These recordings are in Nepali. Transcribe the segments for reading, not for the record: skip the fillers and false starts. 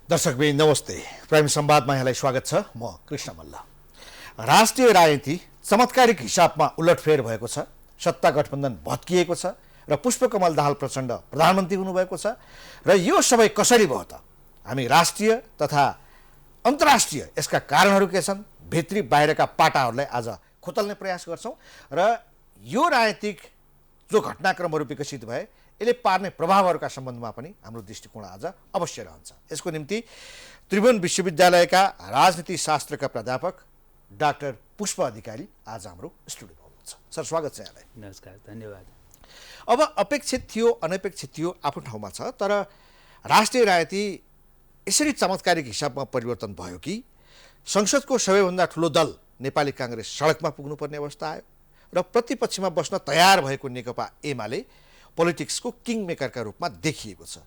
दर्शकबिन नमस्ते। प्राइम संवादमा यहाँलाई स्वागत छ। म कृष्ण मल्ल। राष्ट्रिय राजनीति चमत्कारिक हिसाबमा उलटफेर भएको छ। सत्ता गठबन्धन भत्किएको छ र पुष्पकमल दाहाल प्रचण्ड प्रधानमन्त्री हुनुभएको छ। र यो सबै कसरी भयो त? हामी राष्ट्रिय तथा अन्तर्राष्ट्रिय यसका कारणहरू के छन्, भित्री बाहिरका पाटाहरूलाई आज खोतल्ने प्रयास गर्छौँ। र यो राजनीतिक जो घटनाक्रमहरू विकसित भए यसले पार्ने प्रभावहरूका सम्बन्धमा पनि हाम्रो दृष्टिकोण आज अवश्य रहन्छ। यसको निम्ति त्रिभुवन विश्वविद्यालयका राजनीति शास्त्रका प्राध्यापक डाक्टर पुष्प अधिकारी आज हाम्रो स्टुडियोमा हुनुहुन्छ। सर, स्वागत छ यहाँलाई। नमस्कार, धन्यवाद। अब अपेक्षित थियो अनपेक्षित थियो आफ्नो ठाउँमा छ, तर राष्ट्रिय राजनीति यसरी चमत्कारिक हिसाबमा परिवर्तन भयो कि संसदको सबैभन्दा ठुलो दल नेपाली काङ्ग्रेस सडकमा पुग्नुपर्ने अवस्था आयो र प्रतिपक्षमा बस्न तयार भएको नेकपा एमाले पोलिटिक्सको किङ मेकरका रूपमा देखिएको छ।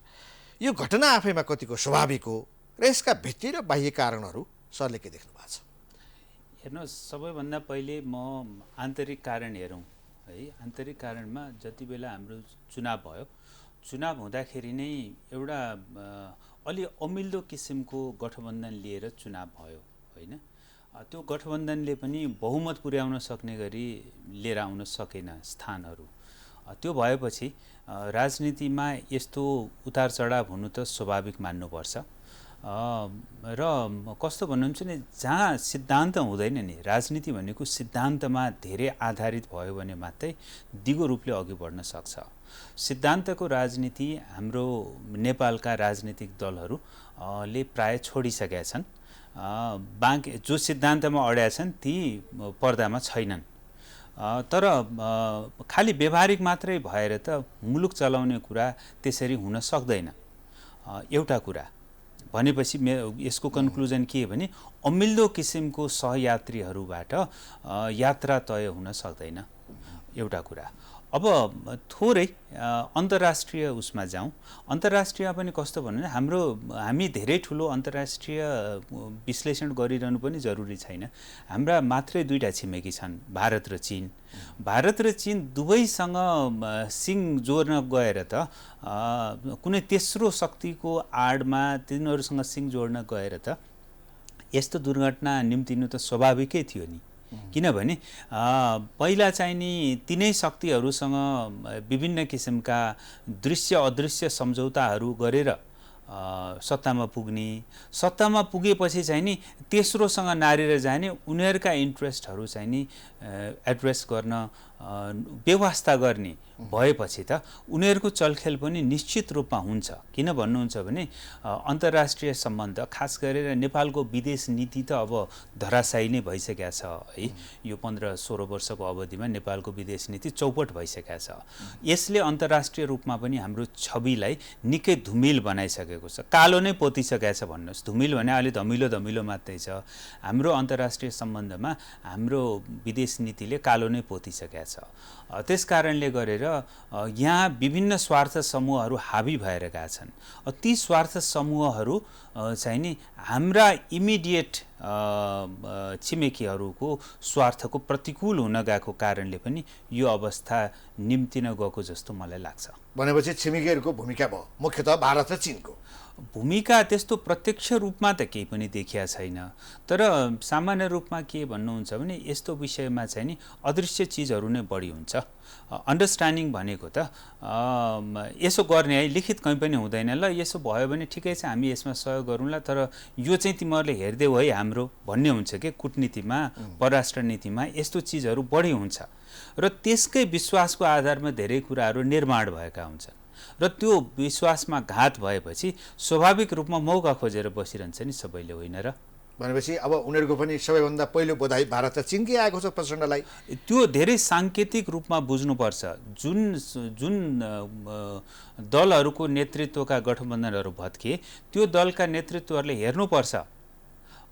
यो घटना आफैमा कतिको स्वाभाविक हो र यसका भित्री र बाह्य कारणहरू सरले के देख्नु भएको छ? हेर्नुहोस्, सबैभन्दा पहिले म आन्तरिक कारण हेरौँ है। आन्तरिक कारणमा जति बेला हाम्रो चुनाव भयो, चुनाव हुँदाखेरि नै एउटा अलि अमिल्दो किसिमको गठबन्धन लिएर चुनाव भयो होइन। त्यो गठबन्धनले पनि बहुमत पुर्याउन सक्ने गरी लिएर आउन सकेन स्थानहरू। त्यो भएपछि राजनीतिमा यस्तो उतार चढाव हुनु त स्वाभाविक मान्नुपर्छ। र कस्तो भन्नुहुन्छ नि, जहाँ सिद्धान्त हुँदैन नि, राजनीति भनेको सिद्धान्तमा धेरै आधारित भयो भने मात्रै दिगो रूपले अघि बढ्न सक्छ। सिद्धान्तको राजनीति हाम्रो नेपालका राजनीतिक दलहरूले प्राय छोडिसकेका छन्। बाँकी जो सिद्धान्तमा अड्या छन् ती पर्दामा छैनन्। तर खालि व्यवहारिक मात्रै भएर त मुलुक चलाउने कुरा त्यसरी हुन सक्दैन। एउटा कुरा भनेपछि यसको कन्क्लुजन के हो भने अमिल्दो किसिमको सहयात्रीहरूबाट यात्रा तय हुन सक्दैन। एउटा कुरा। अब थोरै अन्तर्राष्ट्रिय उसमा जाउँ। अन्तर्राष्ट्रिय पनि कस्तो भन्नु, हामी धेरै ठुलो अन्तर्राष्ट्रिय विश्लेषण गरिरहनु पनि जरुरी छैन। हाम्रा मात्रै दुईटा छिमेकी छन्, भारत र चीन। भारत र चीन दुवैसँग सिङ जोड्न गएर त कुनै तेस्रो शक्तिको आडमा तिनीहरूसँग सिङ जोड्न गएर त यस्तो दुर्घटना निम्तिनु त स्वाभाविकै थियो नि। किनभने पहिला चाहिँ नि तिनै शक्तिहरूसँग विभिन्न किसिमका दृश्य अदृश्य सम्झौताहरू गरेर सत्तामा पुग्ने, सत्तामा पुगेपछि चाहिँ नि तेस्रोसँग नारेर जाने, उनीहरूका इन्ट्रेस्टहरू चाहिँ नि एड्रेस गर्न व्यवस्था गर्ने भएपछि त उनीहरूको चलखेल पनि निश्चित रूपमा हुन्छ। किन भन्नुहुन्छ भने अन्तर्राष्ट्रिय सम्बन्ध, खास गरेर नेपालको विदेश नीति त अब धराशायी नै भइसकेको छ है। यो 15-16 वर्षको अवधिमा नेपालको विदेश नीति चौपट भइसकेको छ। यसले अन्तर्राष्ट्रिय रूपमा पनि हाम्रो छविलाई निकै धुमिल बनाइसकेको छ। कालो नै पोतिसकेको छ भन्नुहोस्। धुमिल भने अलि धमिलो धमिलो मात्रै छ। हाम्रो अन्तर्राष्ट्रिय सम्बन्धमा हाम्रो विदेश नीतिले कालो नै पोतिसकेको छ। त्यस कारणले गरेर यहाँ विभिन्न स्वार्थ समूहहरू हावी भएर गएका छन्। ती स्वार्थ समूहहरू चाहिँ नि हाम्रा इमिडिएट छिमेकीहरूको स्वार्थको प्रतिकूल हुन गएको कारणले पनि यो अवस्था निम्तिन गएको जस्तो मलाई लाग्छ। भनेपछि छिमेकीहरूको भूमिका भयो, मुख्यतः भारत र चीनको भूमिका त्यस्तो प्रत्यक्ष रूपमा त केही पनि देखिया छैन। तर सामान्य रूपमा के भन्नुहुन्छ भने यस्तो विषयमा चाहिँ नि अदृश्य चिजहरू नै बढी हुन्छ। अन्डरस्ट्यान्डिङ भनेको त यसो गर्ने है, लिखित कहीँ पनि हुँदैन। ल यसो भयो भने ठिकै छ, हामी यसमा सहयोग गरौँला, तर यो चाहिँ तिमीहरूले हेर्देऊ है हाम्रो भन्ने हुन्छ कि कुटनीतिमा, परराष्ट्र नीतिमा यस्तो चिजहरू बढी हुन्छ। र त्यसकै विश्वासको आधारमा धेरै कुराहरू निर्माण भएका हुन्छन्। र त्यो विश्वासमा घात भएपछि स्वाभाविक रूपमा मौका खोजेर बसिरहन्छ नि सबैले, होइन र? भनेपछि अब उनीहरूको पनि सबैभन्दा पहिलो बधाई भारत र चीनकै आएको छ प्रचण्डलाई। त्यो धेरै साङ्केतिक रूपमा बुझ्नुपर्छ। जुन दलहरूको नेतृत्वका गठबन्धनहरू भत्के, त्यो दलका नेतृत्वहरूले हेर्नुपर्छ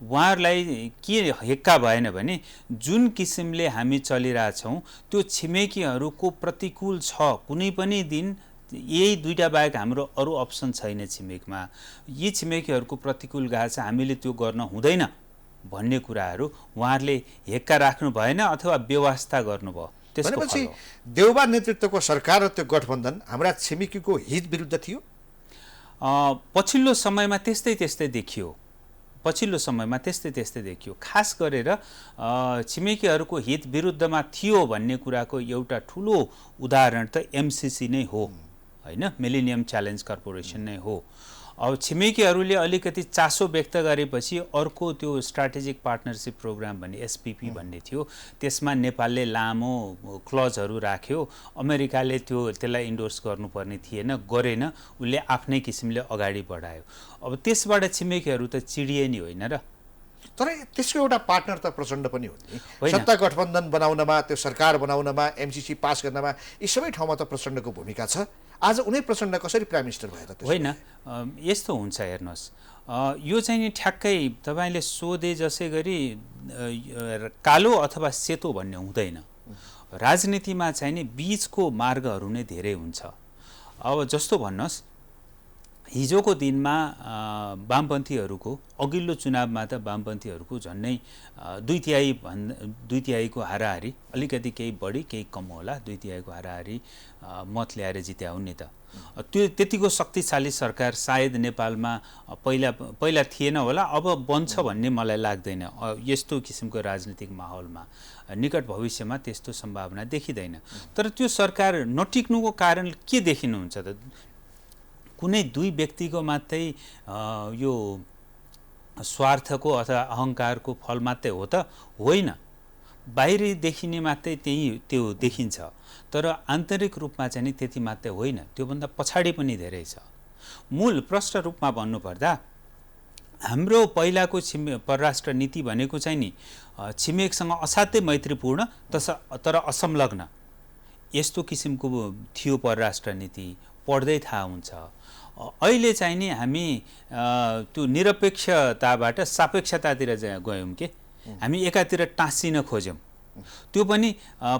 उहाँहरूलाई के हेक्का भएन भने जुन किसिमले हामी चलिरहेछौँ त्यो छिमेकीहरूको प्रतिकूल छ। कुनै पनि दिन यही दुईटा बाहेक हाम्रो अरू अप्सन छैन छिमेकमा। यी छिमेकीहरूको प्रतिकूल गएको छ, हामीले त्यो गर्न हुँदैन भन्ने कुराहरू उहाँहरूले हेक्का राख्नु भएन अथवा व्यवस्था गर्नुभयो। त्यसपछि देउबा नेतृत्वको सरकार र त्यो गठबन्धन हाम्रा छिमेकीको हित विरुद्ध थियो। पछिल्लो समयमा त्यस्तै देखियो। खास गरेर छिमेकीहरूको हित विरुद्धमा थियो भन्ने कुराको एउटा ठुलो उदाहरण त एमसिसी नै हो हैन, मिलेनियम च्यालेन्ज कर्पोरेसन नै हो। अब छिमेकीहरूले अलिकति चासो व्यक्त गरेपछि अर्को त्यो स्ट्राटेजिक पार्टनरसिप प्रोग्राम भन्ने एसपिपी भन्ने थियो, त्यसमा नेपालले लामो क्लजहरू राख्यो। अमेरिकाले त्यसलाई इन्डोर्स गर्नुपर्ने थिएन, गरेन, उसले आफ्नै किसिमले अगाडि बढायो। अब त्यसबाट छिमेकीहरू त चिडिए नि होइन र। तर त्यसको एउटा पार्टनर त प्रचण्ड पनि हो नि। सत्ता गठबन्धन बनाउनमा, त्यो सरकार बनाउनमा, एमसिसी पास गर्नमा यी सबै ठाउँमा त प्रचण्डको भूमिका छ। आज उनै प्रचण्ड कसरी प्राइम मिनिस्टर भयो त? होइन, यस्तो हुन्छ हेर्नुहोस्, यो चाहिँ नि ठ्याक्कै तपाईँले सोधे जसै गरी कालो अथवा सेतो भन्ने हुँदैन। राजनीतिमा चाहिँ नि बीचको मार्गहरू नै धेरै हुन्छ। अब जस्तो भन्नुहोस्, हिजोको दिनमा वामपन्थीहरूको अघिल्लो चुनावमा त वामपन्थीहरूको झन्डै दुई तिहाईको हाराहारी, अलिकति केही बढी केही कम होला, 2/3 हाराहारी मत ल्याएर जित्या हुन् नि त। त्यो त्यतिको शक्तिशाली सरकार सायद नेपालमा पहिला थिएन होला, अब बन्छ भन्ने मलाई लाग्दैन। यस्तो किसिमको राजनीतिक माहौलमा निकट भविष्यमा त्यस्तो सम्भावना देखिँदैन। तर त्यो सरकार नटिक्नुको कारण के देखिनुहुन्छ त? कुनै दुई व्यक्तिको मात्रै यो स्वार्थको अथवा अहङ्कारको फल मात्रै हो त? होइन, बाहिरी देखिने मात्रै त्यो देखिन्छ, तर आन्तरिक रूपमा चाहिँ नि त्यति मात्रै होइन, त्योभन्दा पछाडि पनि धेरै छ। मूल प्रष्ट रूपमा भन्नुपर्दा हाम्रो पहिलाको परराष्ट्र नीति भनेको चाहिँ नि छिमेकसँग असाध्यै मैत्रीपूर्ण तर असंलग्न यस्तो किसिमको थियो परराष्ट्र नीति। पढ्दै थाहा हुन्छ। अहिले चाहिँ नि हामी त्यो निरपेक्षताबाट सापेक्षतातिर गयौँ के, हामी एकातिर टाँसिन खोज्यौँ। त्यो पनि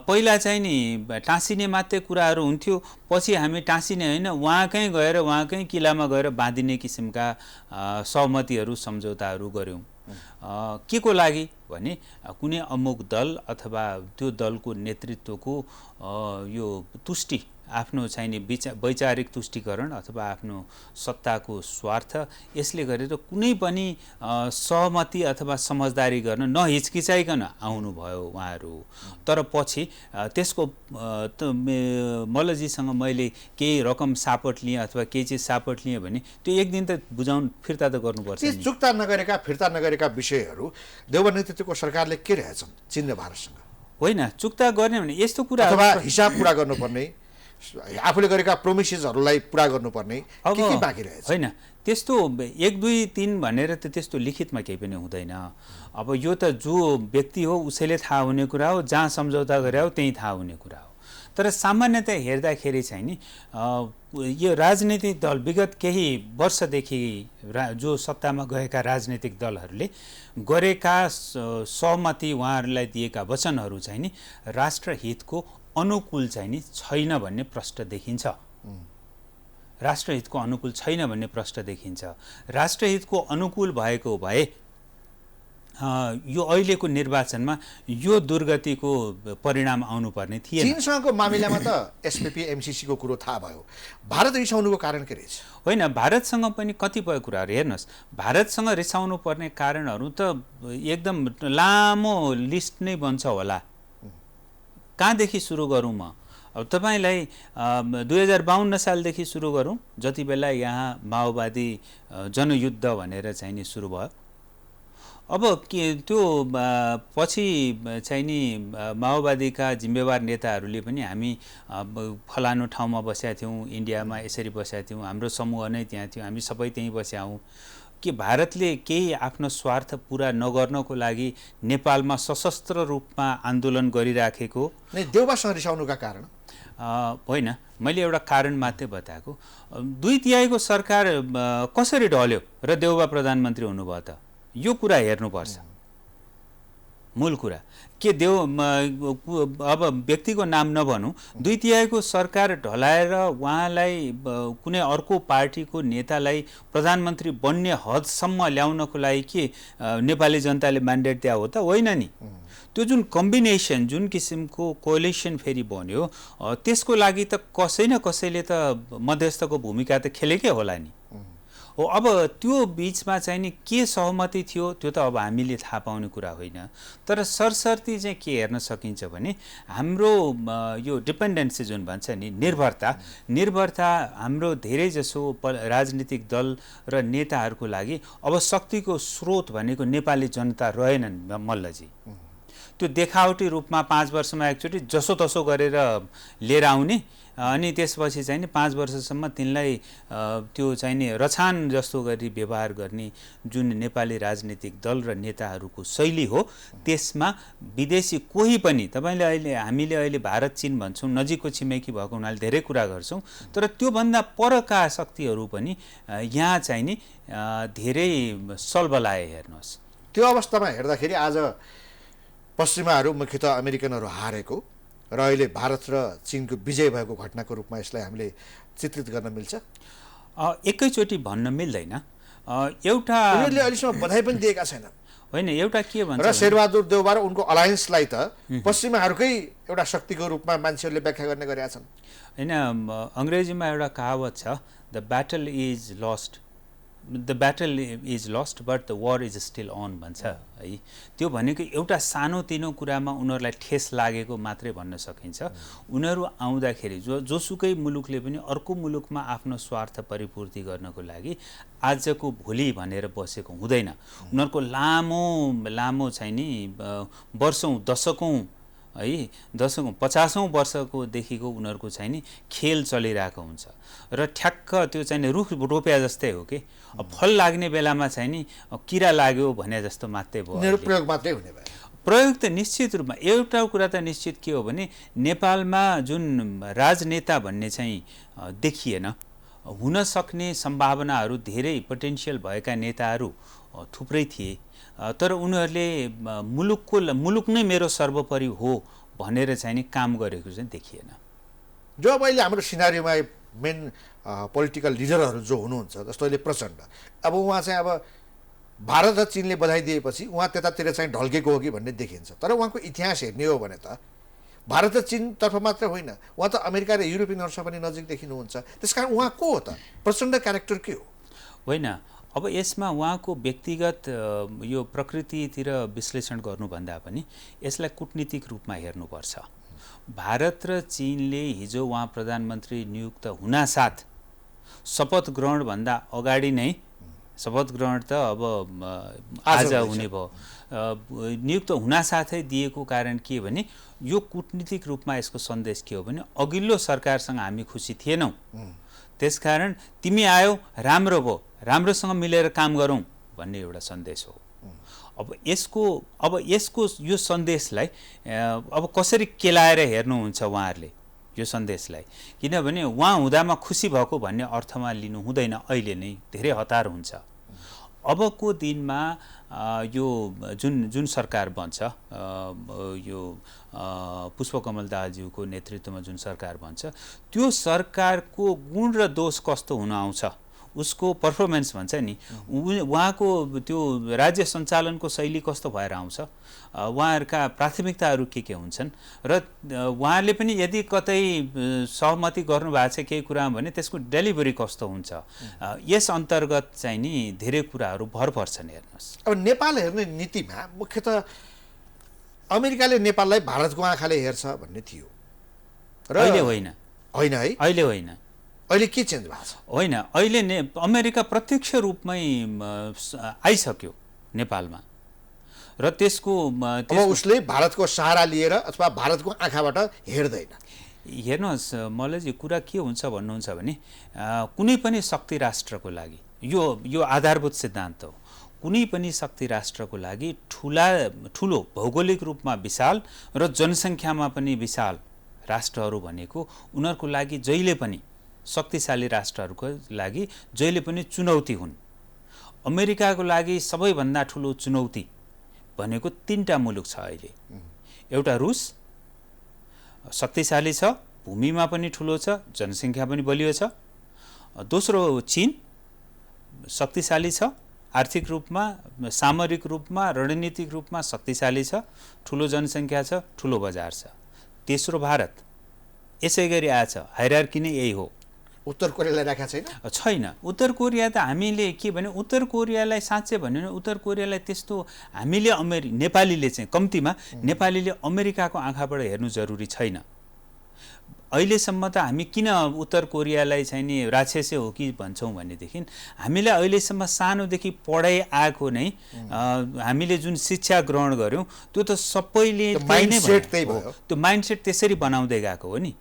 पहिला चाहिँ नि टाँसिने मात्रै कुराहरू हुन्थ्यो, पछि हामी टाँसिने होइन, उहाँकै किल्लामा गएर बाँधिने किसिमका सहमतिहरू सम्झौताहरू गऱ्यौँ। के को लागि भने कुनै अमुक दल अथवा त्यो दलको नेतृत्वको यो तुष्टि, आफ्नो चाहिँ नि वैचारिक तुष्टिकरण अथवा आफ्नो सत्ताको स्वार्थ, यसले गरेर कुनै पनि सहमति अथवा समझदारी गर्न नहिचकिचाइकन आउनुभयो उहाँहरू। तर पछि त्यसको मल्लजीसँग मैले केही रकम सापट लिएँ अथवा केही चिज सापट लिएँ भने त्यो एक दिन त फिर्ता त गर्नुपर्छ नि। चुक्ता नगरेका, फिर्ता नगरेका विषयहरू देउबा नेतृत्वको सरकारले के रहेछन् चिन्ह भारतसँग? होइन, चुक्ता गर्ने भने यस्तो कुरा अथवा हिसाब पुरा गर्नुपर्ने, आफूले गरेका प्रोमिसेसहरूलाई पुरा गर्नुपर्ने, के बाँकी रहेछ? होइन, त्यस्तो 1, 2, 3 भनेर त त्यस्तो लिखितमा केही पनि हुँदैन। अब यो त जो व्यक्ति हो उसैले थाहा हुने कुरा हो, जहाँ सम्झौता गरे हो त्यहीँ थाहा हुने कुरा हो। तर सामान्यतया हेर्दाखेरि चाहिँ नि यो राजनीतिक दल विगत केही वर्षदेखि जो सत्तामा गएका राजनीतिक दलहरूले गरेका सहमति, उहाँहरूलाई दिएका वचनहरू चाहिँ नि राष्ट्रहितको अनुकूल चाहिँ नि छैन भन्ने प्रश्न देखिन्छ। राष्ट्रहितको अनुकूल छैन भन्ने प्रश्न देखिन्छ। राष्ट्रहितको अनुकूल भएको भए यो अहिलेको निर्वाचनमा यो दुर्गतिको परिणाम आउनुपर्ने थिएन। चीनसँगको मामिलामा त एसपिपी एमसिसीको कुरो थाहा भयो, भारत रिसाउनुको कारण के रहेछ? होइन, भारतसँग पनि कतिपय कुराहरू हेर्नुहोस्, भारतसँग रिसाउनु पर्ने कारणहरू त एकदम लामो लिस्ट नै बन्छ होला। कहाँदेखि सुरु गरौँ म? अब तपाईँलाई 2052 सालदेखि सुरु गरौँ, जति बेला यहाँ माओवादी जनयुद्ध भनेर चाहिँ नि सुरु भयो। अब के त्यो पछि चाहिँ नि माओवादीका जिम्मेवार नेताहरूले पनि हामी फलानु ठाउँमा बसेका थियौँ, इन्डियामा यसरी बसेका थियौँ, हाम्रो समूह नै त्यहाँ थियो, हामी सबै त्यहीँ बसेका हौँ। के भारतले केही आफ्नो स्वार्थ पुरा नगर्नको लागि नेपालमा सशस्त्र रूपमा आन्दोलन गरिराखेको? देउबासँग रिसाउनुका कारण होइन, मैले एउटा कारण मात्रै बताएको। 2/3 सरकार कसरी ढल्यो र देउबा प्रधानमन्त्री हुनुभयो त? यो कुरा हेर्नुपर्छ। मूल कुरा के अब व्यक्तिको नाम नभनौँ, 2/3 सरकार ढलाएर उहाँलाई कुनै अर्को पार्टीको नेतालाई प्रधानमन्त्री बन्ने हदसम्म ल्याउनको लागि के नेपाली जनताले म्यान्डेट दिया हो त? होइन नि। त्यो जुन कम्बिनेसन, जुन किसिमको कोलिसन फेरि बन्यो, त्यसको लागि त कसै न कसैले त मध्यस्थको भूमिका त खेलेकै होला नि। हो। अब त्यो बिचमा चाहिँ नि के सहमति थियो त्यो त अब हामीले थाहा पाउने कुरा होइन, तर सरसर्ती चाहिँ के हेर्न सकिन्छ भने हाम्रो यो डिपेन्डेन्सी जुन भन्छ नि, निर्भरता हाम्रो धेरैजसो राजनीतिक दल र नेताहरूको लागि अब शक्तिको स्रोत भनेको नेपाली जनता रहेनन् मल्लजी। त्यो देखावटी रूपमा 5 वर्षमा एकचोटि जसोतसो गरेर लिएर आउने अनि त्यसपछि चाहिँ नि 5 वर्षसम्म तिनलाई त्यो चाहिँ नि रछान जस्तो गरी व्यवहार गर्ने जुन नेपाली राजनीतिक दल र नेताहरूको शैली हो, त्यसमा विदेशी कोही पनि, तपाईँले हामीले अहिले भारत चीन भन्छौँ, नजिकको छिमेकी भएको हुनाले धेरै कुरा गर्छौँ, तर त्योभन्दा परका शक्तिहरू पनि यहाँ चाहिँ नि धेरै सलबलाए। हेर्नुहोस्, त्यो अवस्थामा हेर्दाखेरि आज पश्चिमाहरू मुख्यतः अमेरिकनहरू हारेको र अहिले भारत र चीनको विजय भएको घटनाको रूपमा यसलाई हामीले चित्रित गर्न मिल्छ? एकैचोटि भन्न मिल्दैन। एउटा उनीहरूले अहिलेसम्म बधाई पनि दिएका छैनन् होइन, एउटा के भन्छ र शेरबहादुर देउवा र उनको अलायन्सलाई त पश्चिमाहरूकै एउटा शक्तिको रूपमा मान्छेहरूले व्याख्या गर्ने गरेका छन्। होइन, अङ्ग्रेजीमा एउटा कहावत छ, the battle is lost but the war is still on भन्छ है। त्यो भनेको एउटा सानोतिनो कुरामा उनीहरूलाई ठेस लागेको मात्रै भन्न सकिन्छ। उनीहरू आउँदाखेरि जोसुकै मुलुकले पनि अर्को मुलुकमा आफ्नो स्वार्थ परिपूर्ति गर्नको लागि आजको भोलि भनेर बसेको हुँदैन। उनीहरूको लामो चाहिँ नि वर्षौँ दशकौँ है, 50औं वर्षकोदेखिको उनीहरूको चाहिँ नि खेल चलिरहेको हुन्छ र ठ्याक्क त्यो चाहिँ नि रुख रोप्या जस्तै हो कि फल लाग्ने बेलामा चाहिँ नि किरा लाग्यो भने जस्तो मात्रै भयो। प्रयोग मात्रै हुने भयो। प्रयोग त निश्चित रूपमा एउटा कुरा त निश्चित के हो भने नेपालमा जुन राजनेता भन्ने चाहिँ देखिएन, हुन सक्ने सम्भावनाहरू धेरै पोटेन्सियल भएका नेताहरू थुप्रै थिए, तर उनीहरूले मुलुक नै मेरो सर्वोपरि हो भनेर चाहिँ नि काम गरेको चाहिँ देखिएन। जो अब अहिले हाम्रो सिनारीमा मेन पोलिटिकल लिडरहरू जो हुनुहुन्छ, जस्तो अहिले प्रचण्ड, अब उहाँ चाहिँ अब भारत र चीनले बधाई दिएपछि उहाँ त्यतातिर चाहिँ ढल्केको हो कि भन्ने देखिन्छ। तर उहाँको इतिहास हेर्ने हो भने त भारत र चीनतर्फ मात्र होइन, उहाँ त अमेरिका र युरोपियनहरूसँग पनि नजिक देखिनुहुन्छ। त्यसकारण उहाँ को हो त? प्रचण्ड क्यारेक्टर के हो? होइन, अब यसमा उहाँको व्यक्तिगत यो प्रकृतितिर विश्लेषण गर्नुभन्दा पनि यसलाई कूटनीतिक रूपमा हेर्नुपर्छ। भारत र चीनले हिजो उहाँ प्रधानमन्त्री नियुक्त हुनासाथ शपथ ग्रहणभन्दा अगाडि नै, शपथ ग्रहण त अब आज हुने भयो, नियुक्त हुनासाथै दिएको कारण के भने यो कूटनीतिक रूपमा यसको सन्देश के हो भने अघिल्लो सरकारसँग हामी खुसी थिएनौँ, त्यसकारण तिमी आयो राम्रो भयो, राम्रोसँग मिलेर काम गरौँ भन्ने एउटा सन्देश हो। अब यसको यो सन्देशलाई अब कसरी केलाएर हेर्नुहुन्छ उहाँहरूले यो सन्देशलाई, किनभने उहाँ हुँदामा खुसी भएको भन्ने अर्थमा लिनु हुँदैन। अहिले नै धेरै हतार हुन्छ। अबको दिनमा यो जुन सरकार बन्छ, यो पुष्पकमल दाहालज्यूको नेतृत्वमा जुन सरकार बन्छ, त्यो सरकारको गुण र दोष कस्तो हुन आउँछ, उसको पर्फर्मेन्स भन्छ नि, उहाँको त्यो राज्य सञ्चालनको शैली कस्तो भएर आउँछ, उहाँहरूका प्राथमिकताहरू के हुन्छन्, र उहाँले पनि यदि कतै सहमति गर्नुभएको छ केही कुरामा भने त्यसको डेलिभरी कस्तो हुन्छ, यस अन्तर्गत चाहिँ नि धेरै कुराहरू भर पर्छन्। हेर्नुहोस्, अब नेपाल हेर्ने नीतिमा मुख्यतः अमेरिकाले नेपाललाई भारतको आँखाले हेर्छ भन्ने थियो र अहिले होइन है, अहिले होइन। अहिले के चेन्ज भएको छ? होइन, अहिले अमेरिका प्रत्यक्ष रूपमै आइसक्यो नेपालमा र त्यसको उसले भारतको सहारा लिएर अथवा भारतको आँखाबाट हेर्दैन। हेर्नुहोस् मल्लजी, कुरा के हुन्छ भन्नुहुन्छ भने कुनै पनि शक्ति राष्ट्रको लागि यो आधारभूत सिद्धान्त हो। कुनै पनि शक्ति राष्ट्रको लागि ठुलो भौगोलिक रूपमा विशाल र जनसङ्ख्यामा पनि विशाल राष्ट्रहरू भनेको उनीहरूको लागि जहिले पनि, शक्तिशाली राष्ट्रहरूको लागि जहिले पनि चुनौती हुन्। अमेरिकाको लागि सबैभन्दा ठुलो चुनौती भनेको 3टा मुलुक छ अहिले। एउटा रुस शक्तिशाली छ, भूमिमा पनि ठुलो छ, जनसङ्ख्या पनि बलियो छ। दोस्रो चीन शक्तिशाली छ, आर्थिक रूपमा, सामरिक रूपमा, रणनीतिक रूपमा शक्तिशाली छ, ठुलो जनसङ्ख्या छ, ठुलो बजार छ। तेस्रो भारत यसै गरी आएछ, हायरार्की नै यही हो। उत्तर कोरियालाई राखेको छैन? छैन। उत्तर कोरिया त हामीले के भने उत्तर कोरियालाई साँच्चै भन्यो भने उत्तर कोरियालाई त्यस्तो हामीले नेपालीले चाहिँ कम्तीमा नेपालीले अमेरिकाको आँखाबाट हेर्नु जरुरी छैन। अहिलेसम्म त हामी किन उत्तर कोरियालाई चाहिँ नि राक्षसै हो कि भन्छौँ भनेदेखि हामीलाई अहिलेसम्म सानोदेखि पढाइ आएको नै हामीले जुन शिक्षा ग्रहण गर्यौँ त्यो त सबैले त्यो माइन्डसेट त्यसरी बनाउँदै गएको हो नि।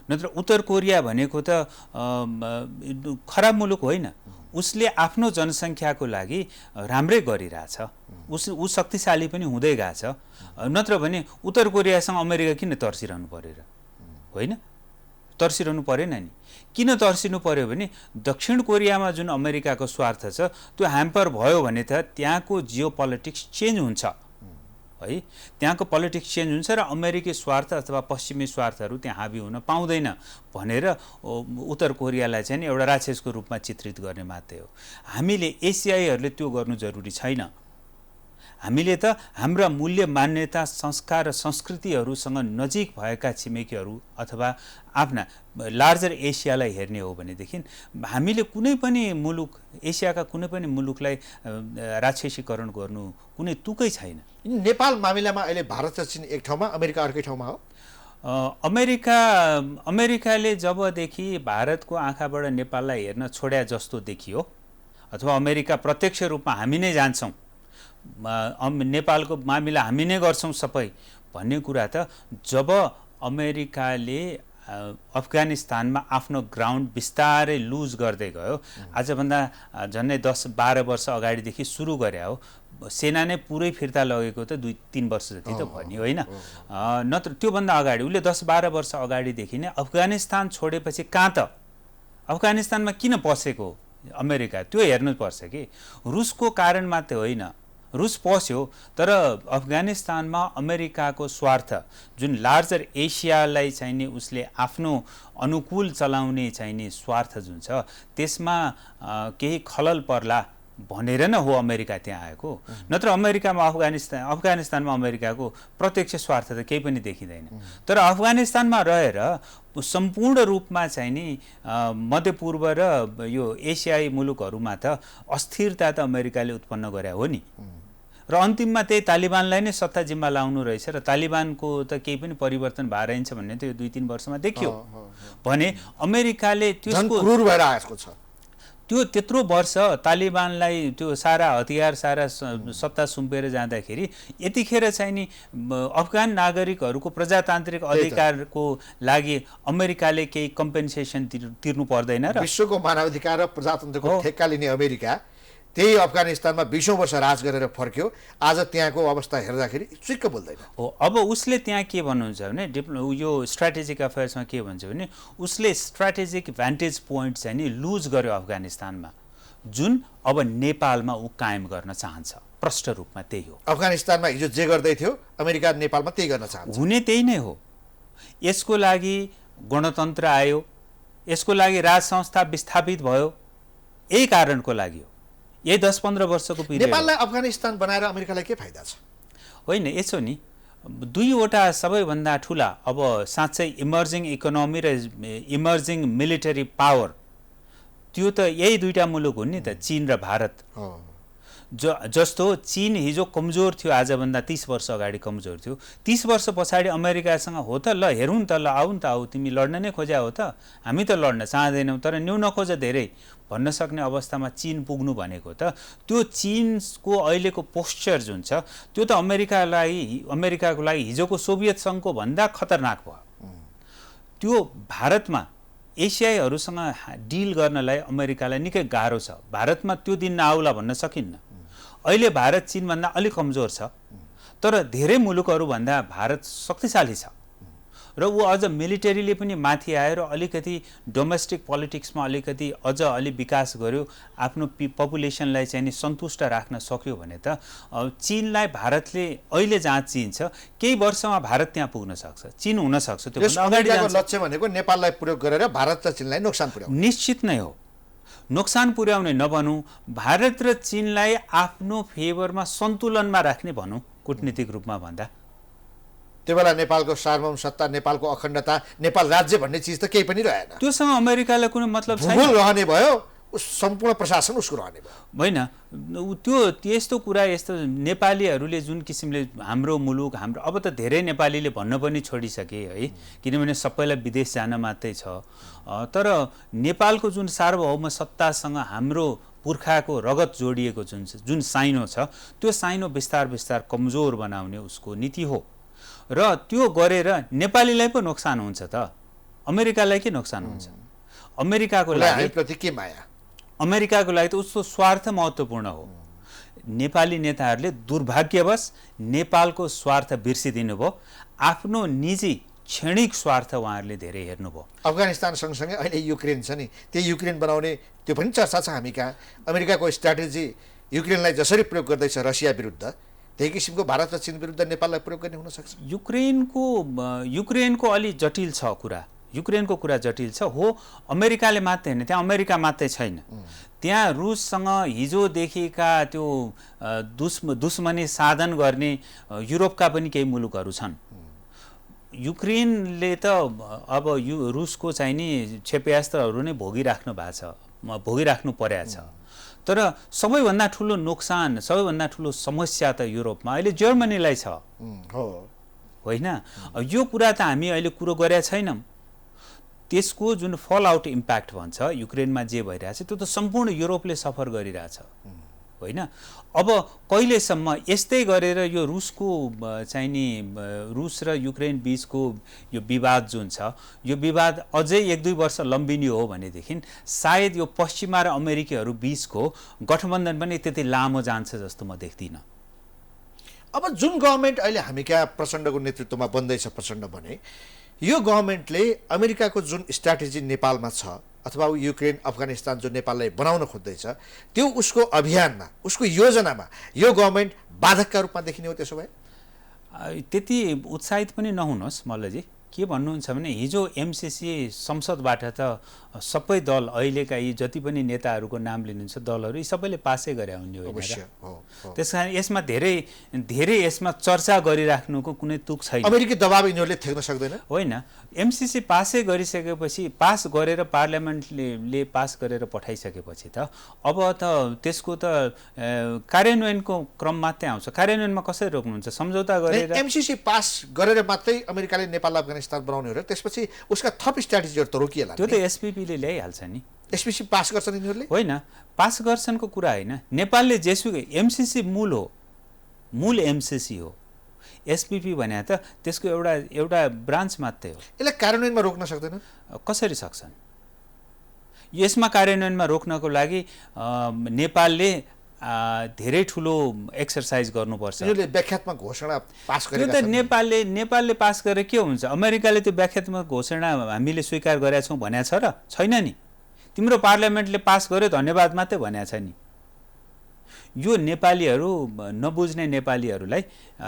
नत्र उत्तर कोरिया भनेको त खराब मुलुक होइन, उसले आफ्नो जनसङ्ख्याको लागि राम्रै गरिरहेछ, ऊ शक्तिशाली पनि हुँदै गएछ। नत्र भने उत्तर कोरियासँग अमेरिका किन तर्सिरहनु पर्यो र? होइन, तर्सिरहनु परेन नि। किन तर्सिनु पर्यो भने दक्षिण कोरियामा जुन अमेरिकाको स्वार्थ छ त्यो ह्याम्पर भयो भने त त्यहाँको जियो पोलिटिक्स चेन्ज हुन्छ है, त्यहाँको पोलिटिक्स चेन्ज हुन्छ र अमेरिकी स्वार्थ अथवा पश्चिमी स्वार्थहरू त्यहाँ हाबी हुन पाउँदैन भनेर उत्तर कोरियालाई चाहिँ एउटा राक्षसको रूपमा चित्रित गर्ने मात्रै हो। हामीले एसियाईहरूले त्यो गर्नु जरुरी छैन। हामीले त हाम्रा मूल्य मान्यता संस्कार र संस्कृतिहरूसँग नजिक भएका छिमेकीहरू अथवा आफ्ना लार्जर एसियालाई हेर्ने हो भनेदेखि हामीले कुनै पनि मुलुक एसियाका कुनै पनि मुलुकलाई राक्षसीकरण गर्नु कुनै तुकै छैन। नेपाल मामिलामा अहिले भारत र चीन एक ठाउँमा, अमेरिका अर्कै ठाउँमा हो। अमेरिकाले जबदेखि भारतको आँखाबाट नेपाललाई हेर्न छोड्या जस्तो देखियो अथवा अमेरिका प्रत्यक्ष रूपमा हामी नै जान्छौँ, नेपालको मामिला हामी नै गर्छौँ सबै भन्ने कुरा त जब अमेरिकाले अफगानिस्तानमा आफ्नो ग्राउन्ड बिस्तारै लुज गर्दै गयो, आजभन्दा झन्डै 10-12 वर्ष अगाडिदेखि सुरु गरे हो, सेना नै पुरै फिर्ता लगेको त 2-3 वर्ष जति त भन्यो होइन। नत्र त्योभन्दा अगाडि उसले 10-12 वर्ष अगाडिदेखि नै अफगानिस्तान छोडेपछि कहाँ त अफगानिस्तानमा किन पसेको अमेरिका त्यो हेर्नुपर्छ कि। रुसको कारण मात्रै होइन, रुस पस्यो तर अफगानिस्तानमा अमेरिकाको स्वार्थ जुन लार्जर एसियालाई चाहिँ नि उसले आफ्नो अनुकूल चलाउने चाहिँ नि स्वार्थ जुन छ त्यसमा केही खलल पर्ला भनेर न हो अमेरिका त्यहाँ आएको। नत्र अमेरिकामा अफगानिस्तानमा अमेरिकाको प्रत्यक्ष स्वार्थ त केही पनि देखिँदैन। तर अफगानिस्तानमा रहेर सम्पूर्ण रूपमा चाहिँ नि मध्यपूर्व र यो एसियाई मुलुकहरूमा त अस्थिरता त अमेरिकाले उत्पन्न गरे हो नि। र अन्तिममा त्यही तालिबानलाई नै सत्ता जिम्मा लाउनु रहेछ र तालिबानको त केही पनि परिवर्तन भएर आइन्छ भन्ने त यो 2-3 वर्षमा देखियो भने अमेरिकाले त्यसको क्रूर भएर आएको छ। त्यो त्यत्रो वर्ष तालिबानलाई त्यो सारा हतियार सारा सत्ता सुम्पेर जाँदाखेरि यतिखेर चाहिँ नि अफगान नागरिकहरूको प्रजातान्त्रिक अधिकारको लागि अमेरिकाले केही कम्पेन्सेसन तिर्नु पर्दैन र विश्वको मानवाधिकार र प्रजातन्त्रको ठेक्का लिने अमेरिका त्यही अफगानिस्तानमा 20औं वर्ष राज गरेर फर्क्यो, आज त्यहाँको अवस्था हेर्दाखेरि चुक्क बोल्दैन हो। अब उसले त्यहाँ के भन्नुहुन्छ भने यो स्ट्राटेजिक अफेयर्समा के भन्छ भने उसले स्ट्राटेजिक भ्यान्टेज पोइन्ट चाहिँ नि लुज गर्यो अफगानिस्तानमा, जुन अब नेपालमा ऊ कायम गर्न चाहन्छ। प्रष्ट रूपमा त्यही हो। अफगानिस्तानमा हिजो जे गर्दै थियो अमेरिका नेपालमा त्यही गर्न चाहन्छ। हुने त्यही नै हो। यसको लागि गणतन्त्र आयो, यसको लागि राज संस्था विस्थापित भयो, यही कारणको लागि हो। यही 10-15 वर्षको पिरियड। नेपाललाई अफगानिस्तान बनाएर अमेरिकालाई के फाइदा छ? होइन, यसो नि दुईवटा सबैभन्दा ठुला अब साँच्चै इमर्जिङ इकोनोमी र इमर्जिङ मिलिटरी पावर त्यो त यही दुईटा मुलुक हुन् नि त, चीन र भारत। जस्तो चीन हिजो कमजोर थियो, आजभन्दा 30 वर्ष अगाडि कमजोर थियो। 30 वर्ष पछाडि अमेरिकासँग हो त ल हेरौँ त, ल आऊ त आऊ, तिमी लड्न नै खोज्या हो त, हामी त लड्न चाहँदैनौँ तर न्यू नखोज धेरै भन्न सक्ने अवस्थामा चीन पुग्नु भनेको त त्यो चीनको अहिलेको पोस्चर जुन छ त्यो त अमेरिकाको लागि हिजोको सोभियत सङ्घको भन्दा खतरनाक भयो। त्यो भारतमा एसियाईहरूसँग डिल गर्नलाई अमेरिकालाई निकै गाह्रो छ। भारतमा त्यो दिन नआउला भन्न सकिन्न। अहिले भारत चीनभन्दा अलिक कमजोर छ तर धेरै मुलुकहरूभन्दा भारत शक्तिशाली छ र ऊ अझ मिलिटरीले पनि माथि आयो र अलिकति डोमेस्टिक पोलिटिक्समा अलिकति अझ अलि विकास गर्यो, आफ्नो पपुलेसनलाई चाहिँ नि सन्तुष्ट राख्न सक्यो भने त चीनलाई भारतले अहिले जहाँ चीन छ केही वर्षमा भारत त्यहाँ पुग्न सक्छ, चीन हुन सक्छ। त्यो अगाडिको लक्ष्य भनेको नेपाललाई प्रयोग गरेर भारत र चीनलाई नोक्सान पुर्याउनु निश्चित नै हो। नोक्सान पुर्याउने नभनौँ, भारत र चीनलाई आफ्नो फेभरमा सन्तुलनमा राख्ने भनौँ कूटनीतिक रूपमा भन्दा। त्यो बेला नेपालको सार्वभौम सत्ता, नेपालको अखण्डता, नेपाल राज्य भन्ने चिज त केही पनि रहेन। त्योसँग अमेरिकालाई कुनै मतलब छैन। भूगोल रहने भयो, उस सम्पूर्ण प्रशासन उसको रहने भयो। होइन, त्यो त्यस्तो कुरा, यस्तो नेपालीहरूले जुन किसिमले हाम्रो मुलुक, हाम्रो अब त धेरै नेपालीले भन्न पनि छोडिसके है, किनभने सबैलाई विदेश जान मात्रै छ। तर नेपालको जुन सार्वभौम सत्तासँग हाम्रो पुर्खाको रगत जोडिएको जुन साइनो छ, त्यो साइनो बिस्तार बिस्तार कमजोर बनाउने उसको नीति हो। र त्यो गरेर नेपालीलाई पो नोक्सान हुन्छ त, अमेरिकालाई के नोक्सान हुन्छ? अमेरिकाको लागि प्रति के माया? अमेरिकाको लागि त उसको स्वार्थ महत्त्वपूर्ण हो। नेपाली नेताहरूले दुर्भाग्यवश नेपालको स्वार्थ बिर्सिदिनु भयो, आफ्नो निजी क्षणिक स्वार्थ उहाँहरूले धेरै हेर्नुभयो। अफगानिस्तान सँगसँगै अहिले युक्रेन छ नि, त्यो युक्रेन बनाउने त्यो पनि चर्चा छ हामी कहाँ। अमेरिकाको स्ट्राटेजी युक्रेनलाई जसरी प्रयोग गर्दैछ रसिया विरुद्ध, त्यही किसिमको भारत र चीन विरुद्ध नेपाललाई प्रयोग गर्ने हुनसक्छ। युक्रेनको अलि जटिल छ कुरा, युक्रेनको कुरा जटिल छ हो। अमेरिकाले मात्रै होइन, त्यहाँ अमेरिका मात्रै छैन, त्यहाँ रुससँग हिजोदेखिका त्यो दुश्मनी साधन गर्ने युरोपका पनि केही मुलुकहरू छन्। युक्रेनले त अब रुसको चाहिँ नि क्षेपयास्त्रहरू नै भोगिराख्नु परेको छ। तर सबैभन्दा ठुलो नोक्सान, सबैभन्दा ठुलो समस्या त युरोपमा अहिले जर्मनीलाई छ, होइन? यो कुरा त हामी अहिले कुरो गरेका छैनौँ। त्यसको जुन फल आउट इम्प्याक्ट भन्छ युक्रेनमा जे भइरहेछ, त्यो त सम्पूर्ण युरोपले सफर गरिरहेछ, होइन? अब कहिलेसम्म यस्तै गरेर यो रुसको चाहिँ नि रुस र युक्रेन बीचको यो विवाद जुन छ, यो विवाद अझै 1-2 वर्ष लम्बिने हो भनेदेखि सायद यो पश्चिमा र अमेरिकीहरू बीचको गठबन्धन पनि त्यति लामो जान्छ जस्तो म देख्दिनँ। अब जुन गभर्मेन्ट अहिले हामी कहाँ प्रचण्डको नेतृत्वमा बन्दैछ, प्रचण्ड भने यो गभर्मेन्टले अमेरिकाको जुन स्ट्राटेजी नेपालमा छ अथवा युक्रेन अफगानिस्तान जो नेपाललाई बनाउन खोज्दैछ, त्यो उसको अभियानमा, उसको योजनामा यो गभर्मेन्ट बाधकका रूपमा देखिने हो। त्यसो भए त्यति उत्साहित पनि नहुनुहोस् मल्लजी। के भन्नुहुन्छ भने हिजो एमसिसी संसदबाट त सबै दल, अहिलेका यी जति पनि नेताहरूको नाम लिनुहुन्छ दलहरू, यी सबैले पासै गरे हुने होइन। त्यस कारण यसमा धेरै यसमा चर्चा गरिराख्नुको कुनै तुक छैन। अमेरिकी दबाब यिनीहरूले थ्याक्न सक्दैन, होइन? एमसिसी पासै गरिसकेपछि, पास गरेर पार्लियामेन्टले पास गरेर पठाइसकेपछि त अब त त्यसको त कार्यान्वयनको क्रम मात्रै आउँछ। कार्यान्वयनमा कसरी रोक्नुहुन्छ? सम्झौता गरेर एमसिसी पास गरेर मात्रै अमेरिकाले नेपाल अफगानिस्तान बनाउने हो र त्यसपछि उसका थप स्ट्राटेजीहरू त रोकिएला। त्यो त एसपीपीले ल्याइहाल्छ नि। एसपीसी पास गर्छन् यिनीहरूले? होइन, पास गर्छनको कुरा होइन। नेपालले जेसुकै एमसिसी मूल एमसिसी हो। एसपीपी भने त त्यसको एउटा ब्रान्च मात्रै हो। यसलाई कार्यान्वयनमा रोक्न सक्दैन? कसरी सक्छन्? यसमा कार्यान्वयनमा रोक्नको लागि नेपालले धेरै ठुलो एक्सर्साइज गर्नुपर्छ। यिनीहरूले व्याख्यात्मक घोषणा पास गरेका छन्। त्यो त नेपालले पास गरेर के हुन्छ? अमेरिकाले त्यो व्याख्यात्मक घोषणा हामीले स्वीकार गरेका छौँ भनेको छ र? छैन नि। तिम्रो पार्लियामेन्टले पास गर्यो धन्यवाद मात्रै भनेको छ नि। यो नेपालीहरू नबुझ्ने नेपालीहरूलाई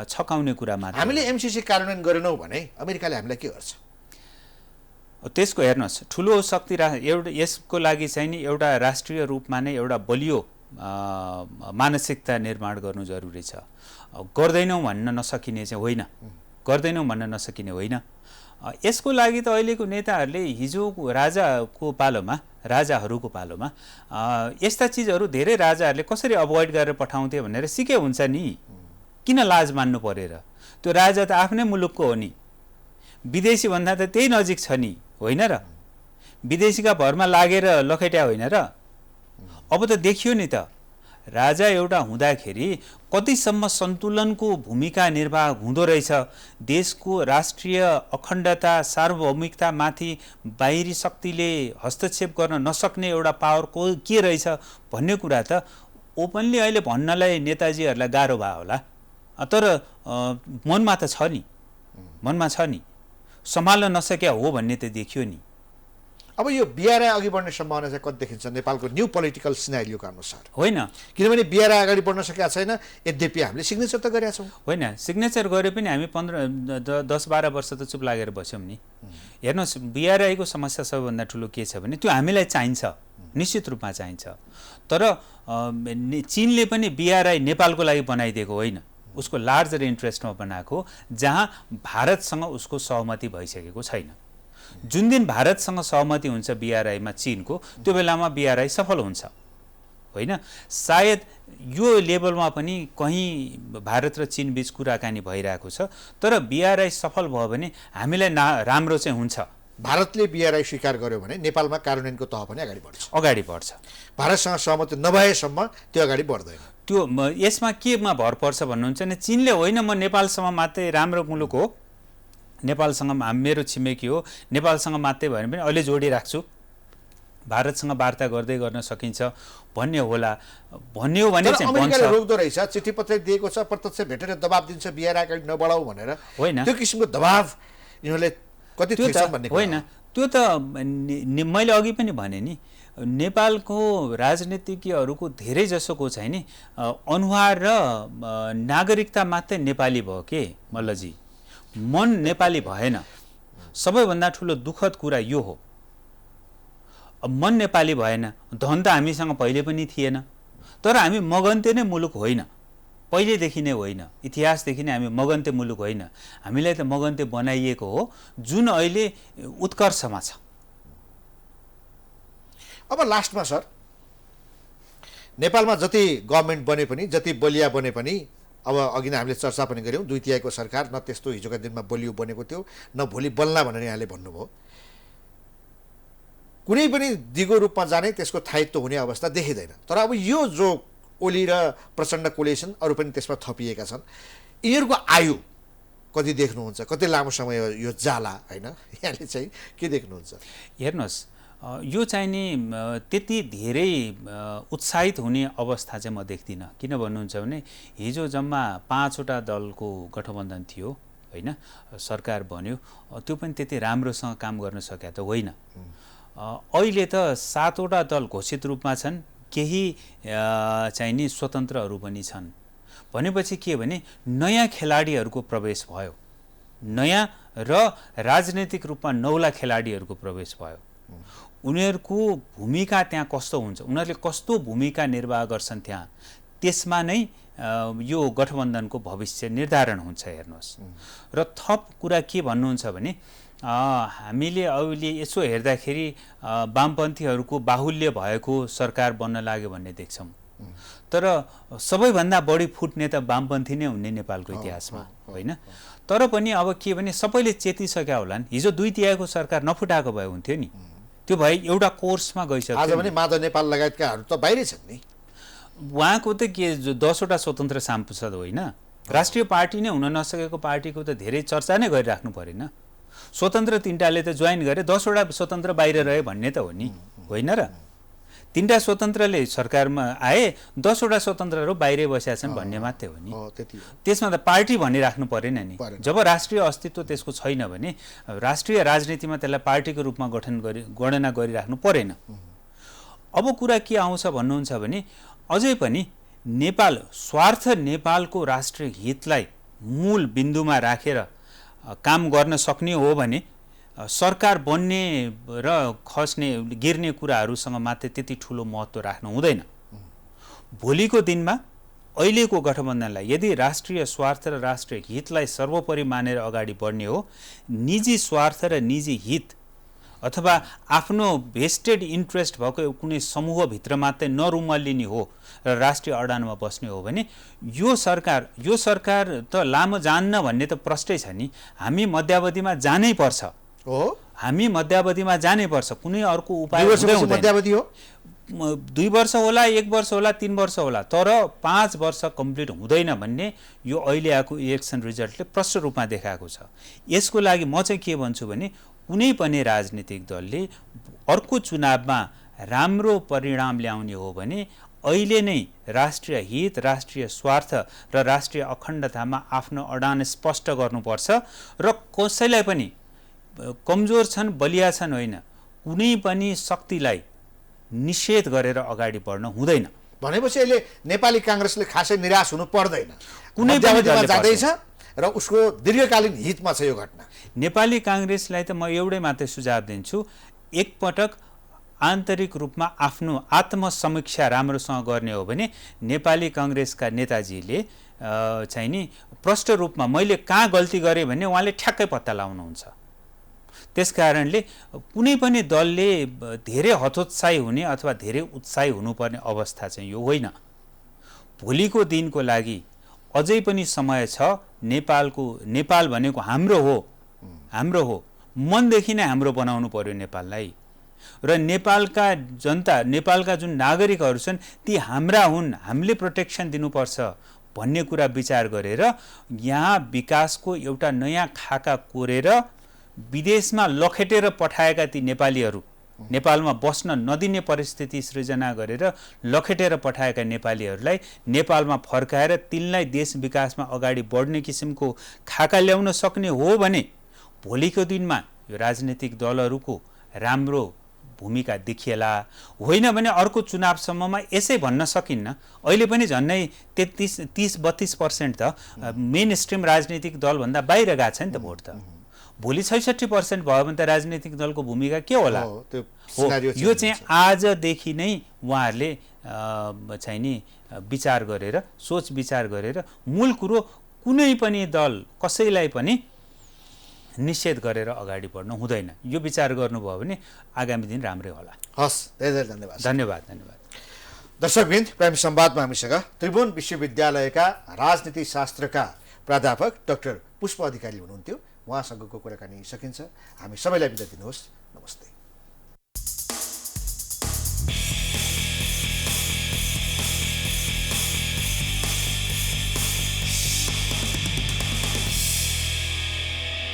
छकाउने कुरा मात्र। हामीले एमसिसी कार्यान्वयन गरेनौँ भने अमेरिकाले हामीलाई के गर्छ? त्यसको हेर्नुहोस्, ठुलो शक्ति एउटा यसको लागि चाहिँ नि एउटा राष्ट्रिय रूपमा नै एउटा बलियो मानसिकता निर्माण गर्नु जरुरी छ। गर्दैनौँ भन्न नसकिने चाहिँ होइन, गर्दैनौँ भन्न नसकिने होइन। यसको लागि त अहिलेको नेताहरूले हिजोको राजाहरूको पालोमा यस्ता चिजहरू धेरै राजाहरूले कसरी अभोइड गरेर पठाउँथे भनेर सिके हुन्छ नि। किन लाज मान्नु परेर? त्यो राजा त आफ्नै मुलुकको हो नि, विदेशी भन्दा त त्यही नजिक छ नि, होइन र? विदेशीका भरमा लागेर लखेट्या होइन र? अब त देखियो नि त, राजा एउटा हुँदाखेरि कतिसम्म सन्तुलनको भूमिका निर्वाह हुँदो रहेछ। देशको राष्ट्रिय अखण्डता, सार्वभौमिकतामाथि बाहिरी शक्तिले हस्तक्षेप गर्न नसक्ने एउटा पावर के रहेछ भन्ने कुरा त ओपनली अहिले भन्नलाई नेताजीहरूलाई गाह्रो भयो होला, तर मनमा त छ नि, सम्हाल्न नसक्या हो भन्ने त देखियो नि। अब यो बिआरआई अघि बढ्ने सम्भावना चाहिँ कति देखिन्छ नेपालको न्यू पोलिटिकल सिनारियोको अनुसार? होइन, किनभने बिआरआई अगाडि बढ्न सकेका छैन, यद्यपि हामीले सिग्नेचर त गरेका छौँ। होइन, सिग्नेचर गरे पनि हामी 10-12 वर्ष त चुप लागेर बस्यौँ नि। हेर्नुहोस्, बिआरआईको समस्या सबैभन्दा ठुलो के छ भने त्यो हामीलाई चाहिन्छ, निश्चित रूपमा चाहिन्छ। तर चीनले पनि बिआरआई नेपालको लागि बनाइदिएको होइन, उसको लार्जर इन्ट्रेस्टमा बनाएको, जहाँ भारतसँग उसको सहमति भइसकेको छैन। जुन दिन भारतसँग सहमति हुन्छ BRI-मा चीनको, त्यो बेलामा BRI सफल हुन्छ, होइन? सायद यो लेभलमा पनि कहीँ भारत र चीन बीच कुराकानी भइरहेको छ, तर BRI सफल भयो भने हामीलाई राम्रो चाहिँ हुन्छ। भारतले BRI स्वीकार गर्यो भने नेपालमा कार्यान्वयनको तह पनि अगाडि बढ्छ। भारतसँग सहमति नभएसम्म त्यो अगाडि बढ्दैन। त्यो यसमा केमा भर पर्छ भन्नुहुन्छ भने, चीनले होइन म नेपालसँग मात्रै राम्रो मुलुक हो, नेपालसँग मेरो छिमेकी हो, नेपालसँग मात्रै भयो भने अहिले जोडिराख्छु, भारतसँग वार्ता गर्दै गर्न सकिन्छ भन्ने होला। भन्ने हो भने चाहिँ अमेरिकाले रोक्दो रहेछ, चिठी पत्र दिएको छ, प्रत्यक्ष भेटेर दबाब दिन्छ BRI अगाडि नबढाऊ भनेर। होइन, त्यो किसिमको दबाब यिनीहरूले कति थिएछन् भन्ने होइन। त्यो त मैले अघि पनि भने नि, नेपालको राजनीतिज्ञहरूको धेरै जसोको चाहिँ नि अनुहार र नागरिकता मात्रै नेपाली भयो के मल्लजी, मन नेपाली भएन। सबैभन्दा ठुलो दुःखद कुरा यो हो। मन नेपाली भएन, धन त हामीसँग पहिले पनि थिएन, तर हामी मगन्ते नै मुलुक होइन, पहिलेदेखि नै होइन, इतिहासदेखि नै हामी मगन्ते मुलुक होइन। हामीलाई त मगन्ते बनाइएको हो, जुन अहिले उत्कर्षमा छ। अब लास्टमा सर, नेपालमा जति गभर्मेन्ट बने पनि, जति बलिया बने पनि, अब अघि नै हामीले चर्चा पनि गऱ्यौँ, 2/3 सरकार न त्यस्तो हिजोका दिनमा बलियो बनेको थियो, न भोलि बन्ला भनेर यहाँले भन्नुभयो। कुनै पनि दिगो रूपमा जाने त्यसको स्थायित्व हुने अवस्था देखिँदैन। तर अब यो जो ओली र प्रचण्ड कोलिसन अरू पनि त्यसमा थपिएका छन्, यिनीहरूको आयु कति देख्नुहुन्छ? कति लामो समय यो जाला, होइन? यहाँले चाहिँ के देख्नुहुन्छ? हेर्नुहोस्, यो चाहिँ नि त्यति धेरै उत्साहित हुने अवस्था चाहिँ म देख्दिनँ। किन भन्नुहुन्छ भने, हिजो जम्मा 5वटा दलको गठबन्धन थियो, होइन? सरकार बन्यो, त्यो पनि त्यति राम्रोसँग काम गर्न सकेका त होइन। अहिले त 7वटा दल घोषित रूपमा छन्, केही चाहिँ नि स्वतन्त्रहरू पनि छन्। भनेपछि के भने, नयाँ खेलाडीहरूको प्रवेश भयो, नयाँ र राजनैतिक रूपमा नौला खेलाडीहरूको प्रवेश भयो। उनीहरूको भूमिका त्यहाँ कस्तो हुन्छ, उनीहरूले कस्तो भूमिका निर्वाह गर्छन् त्यहाँ, त्यसमा नै यो गठबन्धनको भविष्य निर्धारण हुन्छ। हेर्नुहोस्, र थप कुरा के भन्नुहुन्छ भने, हामीले अहिले यसो हेर्दाखेरि वामपन्थीहरूको बाहुल्य भएको सरकार बन्न लाग्यो भन्ने देख्छौँ। तर सबैभन्दा बढी फुट्ने त वामपन्थी नै हुने नेपालको इतिहासमा, होइन? तर पनि अब के भने, सबैले चेतिसक्या होलान्। हिजो 2/3 सरकार नफुटाएको भए हुन्थ्यो नि, त्यो भए एउटा कोर्समा गइसक्यो। आज पनि माधव नेपाल लगायतकाहरू त बाहिरै छन् नि। उहाँको त के 10वटा स्वतन्त्र सांसद होइन, राष्ट्रिय पार्टी नै हुन नसकेको पार्टीको त धेरै चर्चा नै गरिराख्नु परेन। स्वतन्त्र 3टाले त जोइन गरे, 10वटा स्वतन्त्र बाहिर रहे भन्ने त हो नि, होइन र? 3टा स्वतन्त्रले सरकारमा आए, 10वटा स्वतन्त्रहरू बाहिरै बसेका छन् भन्ने मात्रै हो नि। त्यसमा त पार्टी भनिराख्नु परेन नि। जब राष्ट्रिय अस्तित्व त्यसको छैन भने राष्ट्रिय राजनीतिमा त्यसलाई पार्टीको रूपमा गणना गरिराख्नु परेन। अब कुरा के आउँछ भन्नुहुन्छ भने, अझै पनि नेपालको राष्ट्रिय हितलाई मूल बिन्दुमा राखेर काम गर्न सक्ने हो भने, सरकार बन्ने र खस्ने गिर्ने कुराहरूसँग मात्रै त्यति ठुलो महत्त्व राख्नु हुँदैन। भोलिको दिनमा अहिलेको गठबन्धनलाई यदि राष्ट्रिय स्वार्थ र राष्ट्रिय हितलाई सर्वोपरि मानेर अगाडि बढ्ने हो, निजी स्वार्थ र निजी हित अथवा आफ्नो भेस्टेड इन्ट्रेस्ट भएको कुनै समूहभित्र मात्रै नरुमल्लिने हो र राष्ट्रिय अडानमा बस्ने हो भने, यो सरकार त लामो जान्न भन्ने त प्रष्टै छ नि। हामी मध्यावधिमा जानै पर्छ, हामी मध्यावधिमा जानै पर्छ, कुनै अर्को उपाय हुँदैन। 2 वर्ष होला, 1 वर्ष होला, 3 वर्ष होला, तर 5 वर्ष कम्प्लिट हुँदैन भन्ने यो अहिले आएको इलेक्सन रिजल्टले प्रष्ट रूपमा देखाएको छ। यसको लागि म चाहिँ के भन्छु भने, कुनै पनि राजनीतिक दलले अर्को चुनावमा राम्रो परिणाम ल्याउने हो भने अहिले नै राष्ट्रिय हित, राष्ट्रिय स्वार्थ र राष्ट्रिय अखण्डतामा आफ्नो अडान स्पष्ट गर्नुपर्छ र कसैलाई पनि कमजोर छन्, बलिया छन् होइन, कुनै पनि शक्तिलाई निषेध गरेर अगाडि बढ्न हुँदैन। भनेपछि अहिले नेपाली काङ्ग्रेसले खासै निराश हुनु पर्दैन, कुनै पनि जाँदैछ र उसको दीर्घकालीन हितमा छ यो घटना। नेपाली काङ्ग्रेसलाई त म एउटै मात्रै सुझाव दिन्छु, एकपटक आन्तरिक रूपमा आफ्नो आत्मसमीक्षा राम्रोसँग गर्ने हो भने नेपाली काङ्ग्रेसका नेताजीले चाहिँ नि प्रष्ट रूपमा मैले कहाँ गल्ती गरेँ भन्ने उहाँले ठ्याक्कै पत्ता लगाउनुहुन्छ। त्यसकारणले कुनै पनि दलले धेरै हतोत्साही हुने अथवा धेरै उत्साही हुनुपर्ने अवस्था चाहिँ यो होइन। भोलिको दिनको लागि अझै पनि समय छ। नेपाल भनेको हाम्रो हो, मनदेखि नै हाम्रो बनाउनु पर्यो नेपाललाई। र नेपालका जनता, नेपालका जुन नागरिकहरू छन् ती हाम्रा हुन्, हामीले प्रोटेक्सन दिनुपर्छ भन्ने कुरा विचार गरेर यहाँ विकासको एउटा नयाँ खाका कोरेर विदेशमा लखेटेर पठाएका ती नेपालीहरू, नेपालमा बस्न नदिने परिस्थिति सृजना गरेर लखेटेर पठाएका नेपालीहरूलाई नेपालमा फर्काएर तिनलाई देश विकासमा अगाडि बढ्ने किसिमको खाका ल्याउन सक्ने हो भने भोलिको दिनमा यो राजनीतिक दलहरूको राम्रो भूमिका देखिएला। होइन भने अर्को चुनावसम्ममा यसै भन्न सकिन्न, अहिले पनि झन्नै 30-32% त मेन स्ट्रिम राजनीतिक दलभन्दा बाहिर गएको छ नि त भोट त। भोलि 66% भयो भने त राजनीतिक दलको भूमिका के होला? यो चाहिँ आजदेखि नै उहाँहरूले चाहिँ नि विचार गरेर, सोच विचार गरेर, मूल कुरो कुनै पनि दल कसैलाई पनि निषेध गरेर अगाडि बढ्नु हुँदैन, यो विचार गर्नुभयो भने आगामी दिन राम्रै होला। हस्, धेरै धन्यवाद। धन्यवाद। दर्शकवृन्द, प्राइम संवादमा हामीसँग त्रिभुवन विश्वविद्यालयका राजनीति शास्त्रका प्राध्यापक डाक्टर पुष्प अधिकारी हुनुहुन्थ्यो। उहाँसँगको कुराकानी सकिन्छ। हामी सबैलाई बिदा दिनुहोस्।